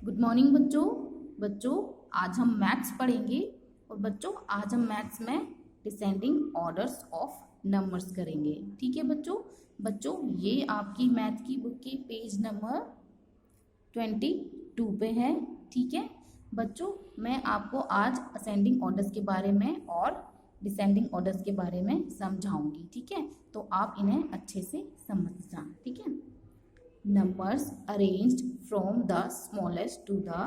Good morning बच्चों। बच्चों आज हम मैथ्स पढ़ेंगे और बच्चों आज हम मैथ्स में डिसेंडिंग ऑर्डर्स ऑफ नंबर्स करेंगे। ठीक है बच्चों। बच्चों ये आपकी मैथ की बुक के पेज नंबर 22 पे है। ठीक है बच्चों, मैं आपको आज असेंडिंग ऑर्डर्स के बारे में और डिसेंडिंग ऑर्डर्स के बारे में समझाऊंगी। ठीक है, तो आप इन्हें अच्छे से समझ जाएं। ठीक है, numbers arranged from the smallest to the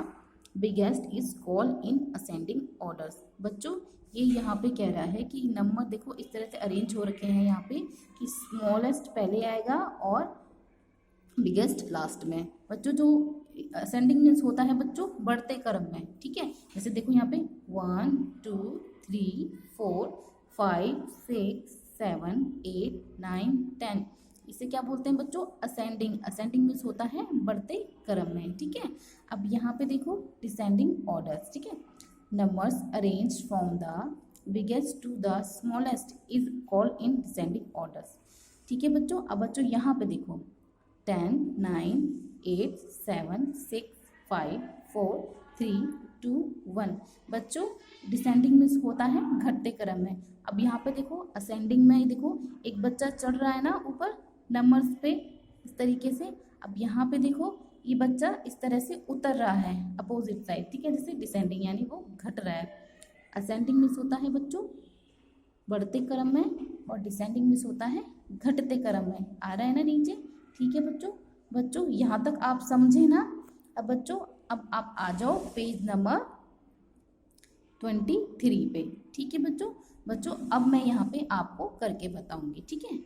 biggest is called in ascending orders। बच्चों ये यहाँ पे कह रहा है कि नंबर देखो इस तरह से अरेंज हो रखे हैं यहाँ पे कि स्मॉलेस्ट पहले आएगा और बिगेस्ट लास्ट में। बच्चों जो असेंडिंग मीन्स होता है बच्चों बढ़ते क्रम में। ठीक है, जैसे देखो यहाँ पे 1 2 3 4 5 6 7 8 9 10, इसे क्या बोलते हैं बच्चों? असेंडिंग। असेंडिंग मीन्स होता है बढ़ते क्रम में। ठीक है, अब यहाँ पे देखो डिसेंडिंग ऑर्डर्स। ठीक है, numbers arrange from the biggest to the smallest is called in descending orders. ठीक है बच्चों, अब बच्चों यहाँ पे देखो 10 9 8 7 6 5 4 3 2 1। बच्चों डिसेंडिंग मीन्स होता है घटते क्रम में। अब यहाँ पे देखो असेंडिंग में देखो एक बच्चा चढ़ रहा है ना ऊपर नंबर्स पे इस तरीके से। अब यहाँ पे देखो ये बच्चा इस तरह से उतर रहा है अपोजिट साइड। ठीक है, जैसे डिसेंडिंग यानी वो घट रहा है। असेंडिंग मीन्स होता है बच्चों बढ़ते क्रम में और डिसेंडिंग मीन्स होता है घटते क्रम में। आ रहा है ना नीचे? ठीक है बच्चों। बच्चों यहाँ तक आप समझे ना? अब बच्चों अब आप आ जाओ पेज नंबर 23 पे। ठीक है बच्चों। बच्चों अब मैं यहाँ पे आपको करके बताऊंगी। ठीक है,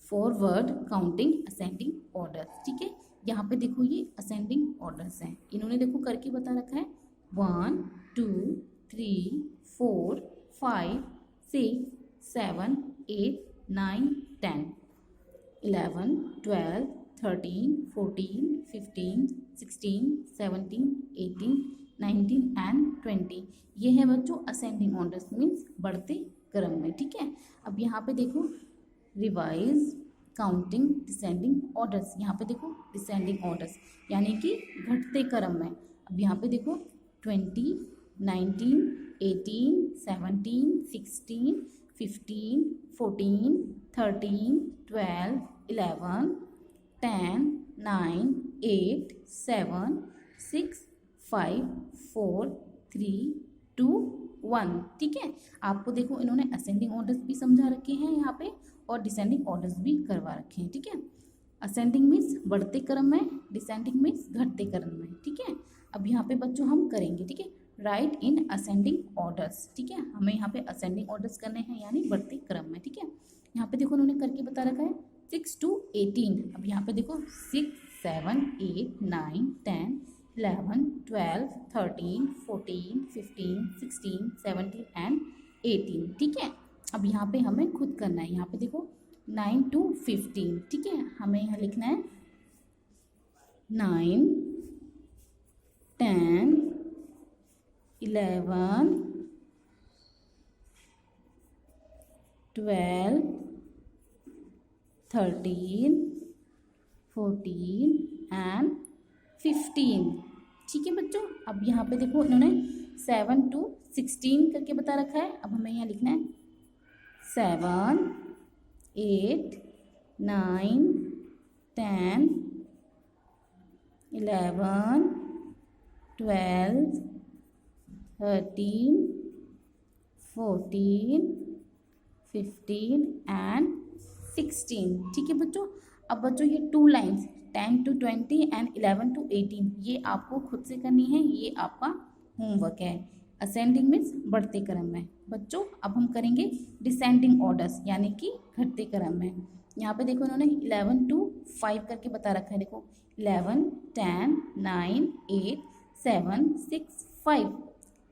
फॉरवर्ड काउंटिंग असेंडिंग ऑर्डर्स। ठीक है, यहाँ पे देखो ये असेंडिंग ऑर्डर्स हैं, इन्होंने देखो करके बता रखा है 1 2 3 4 5 6 7 8 9 10 11 12 13 14 15 16 17 18 19 एंड 20। ये है बच्चों असेंडिंग ऑर्डर्स मीन्स बढ़ते क्रम में। ठीक है, अब यहाँ पे देखो रिवाइज काउंटिंग डिसेंडिंग ऑर्डर्स। यहाँ पे देखो डिसेंडिंग ऑर्डर्स यानी कि घटते क्रम में। अब यहाँ पे देखो 20 19 18 17 16 15 14 13 12 11 10 9 8 7 6 5 4 3 2 1। ठीक है, आपको देखो इन्होंने असेंडिंग ऑर्डर्स भी समझा रखे हैं यहाँ पे और डिसेंडिंग ऑर्डर्स भी करवा रखे हैं। ठीक है, असेंडिंग मीन्स बढ़ते क्रम में, डिसेंडिंग मीन्स घटते क्रम में। ठीक है, अब यहाँ पे बच्चों हम करेंगे। ठीक है, राइट इन असेंडिंग ऑर्डर्स। ठीक है, हमें यहाँ पे असेंडिंग ऑर्डर्स करने हैं यानी बढ़ते क्रम में। ठीक है, यहाँ पे देखो उन्होंने करके बता रखा है 6 to 18। अब यहाँ पे देखो 6 7 8 9 10 11 12 13 14 15 16 17 एंड 18। ठीक है, अब यहाँ पे हमें खुद करना है। यहाँ पे देखो 9 to 15। ठीक है, हमें यहाँ लिखना है 9 10 11 12 13 14 एंड 15। ठीक है बच्चों, अब यहाँ पे देखो इन्होंने 7 to 16 करके बता रखा है। अब हमें यहाँ लिखना है 7 8 9 10 11 12 13 14 15 एंड 16। ठीक है बच्चों, अब बच्चों ये 2 लाइन्स 10 to 20 एंड 11 to 18 ये आपको खुद से करनी है, ये आपका होमवर्क है। असेंडिंग मीन्स बढ़ते क्रम में। बच्चों अब हम करेंगे डिसेंडिंग ऑर्डर्स यानी कि घटते क्रम में। यहाँ पे देखो उन्होंने 11 to 5 करके बता रखा है। देखो 11 10 9 8 7 6 5,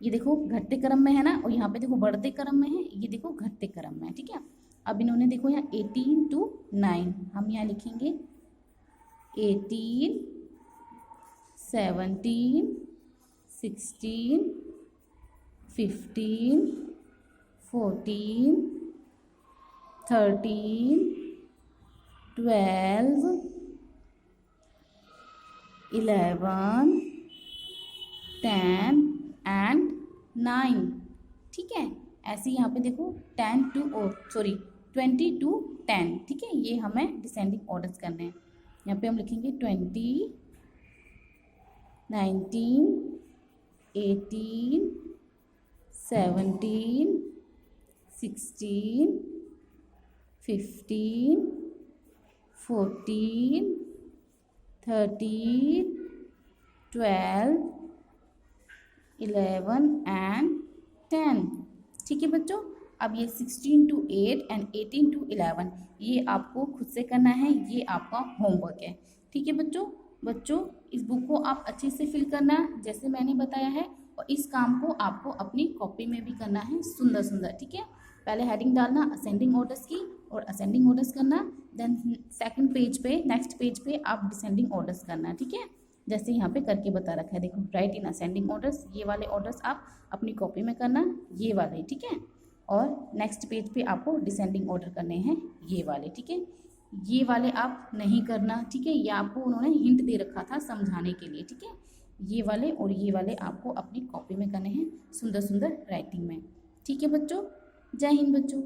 ये देखो घटते क्रम में है ना, और यहाँ पे देखो बढ़ते क्रम में है, ये देखो घटते क्रम में है। ठीक है, अब इन्होंने देखो यहाँ 18 to 9, हम यहाँ लिखेंगे 18 17 16 15 14 13 12 11 10 एंड 9, ठीक है। ऐसे यहाँ पे देखो 20 to 10, ठीक है। ये हमें डिसेंडिंग ऑर्डर्स करने हैं। यहाँ पे हम लिखेंगे 20, 19, 18, 17, 16, 15, 14, 13, 12, 11 एंड 10, ठीक है बच्चों। अब ये 16 to 8 एंड 18 to 11 ये आपको खुद से करना है, ये आपका होमवर्क है, ठीक है बच्चों इस बुक को आप अच्छे से फिल करना जैसे मैंने बताया है, और इस काम को आपको अपनी कॉपी में भी करना है सुंदर सुंदर, ठीक है। पहले हेडिंग डालना असेंडिंग ऑर्डर्स की और असेंडिंग ऑर्डर्स करना, देन सेकंड पेज पे नेक्स्ट पेज पे आप डिसेंडिंग ऑर्डर्स करना, ठीक है। जैसे यहाँ पे करके बता रखा है, देखो राइट इन असेंडिंग ऑर्डर्स, ये वाले ऑर्डर्स आप अपनी कॉपी में करना, ये वाले, ठीक है। और नेक्स्ट पेज पे आपको डिसेंडिंग ऑर्डर करने हैं ये वाले, ठीक है। ये वाले आप नहीं करना, ठीक है, ये आपको उन्होंने हिंट दे रखा था समझाने के लिए, ठीक है। ये वाले और ये वाले आपको अपनी कॉपी में करने हैं सुंदर सुंदर राइटिंग में, ठीक है बच्चों। जय हिंद बच्चों।